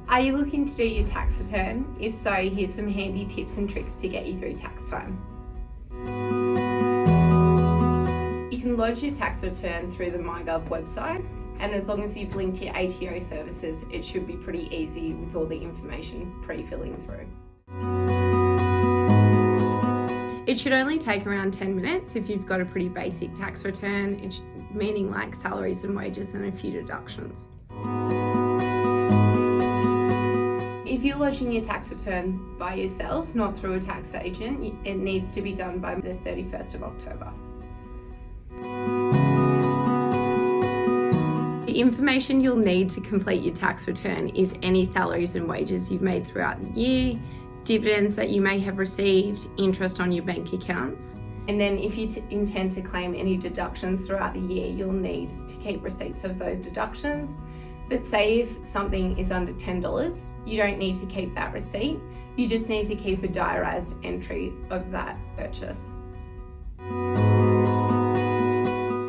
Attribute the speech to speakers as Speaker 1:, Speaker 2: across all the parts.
Speaker 1: Are you looking to do your tax return? If so, here's some handy tips and tricks to get you through tax time. You can lodge your tax return through the MyGov website, and as long as you've linked your ATO services, it should be pretty easy with all the information pre-filling through. It should only take around 10 minutes if you've got a pretty basic tax return, meaning like salaries and wages and a few deductions. If you're lodging your tax return by yourself, not through a tax agent, it needs to be done by the 31st of October. The information you'll need to complete your tax return is any salaries and wages you've made throughout the year, dividends that you may have received, interest on your bank accounts. And then if you intend to claim any deductions throughout the year, you'll need to keep receipts of those deductions. But say if something is under $10, you don't need to keep that receipt. You just need to keep a diarised entry of that purchase.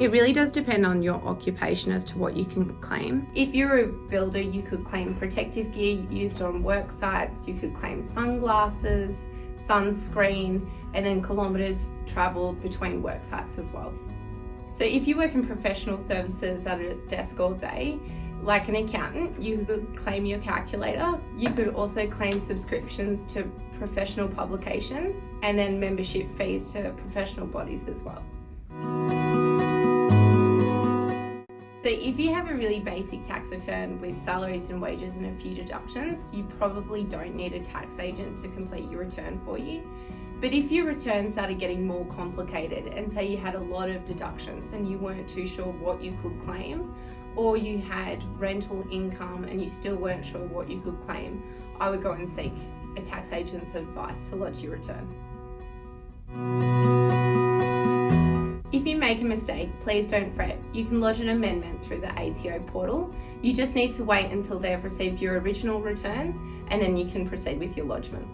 Speaker 1: It really does depend on your occupation as to what you can claim. If you're a builder, you could claim protective gear used on work sites, you could claim sunglasses, sunscreen, and then kilometres travelled between work sites as well. So if you work in professional services at a desk all day, like an accountant, you could claim your calculator. You could also claim subscriptions to professional publications and then membership fees to professional bodies as well. So if you have a really basic tax return with salaries and wages and a few deductions, you probably don't need a tax agent to complete your return for you. But if your return started getting more complicated and say you had a lot of deductions and you weren't too sure what you could claim, or you had rental income and you still weren't sure what you could claim, I would go and seek a tax agent's advice to lodge your return. If you make a mistake, please don't fret. You can lodge an amendment through the ATO portal. You just need to wait until they've received your original return, and then you can proceed with your lodgement.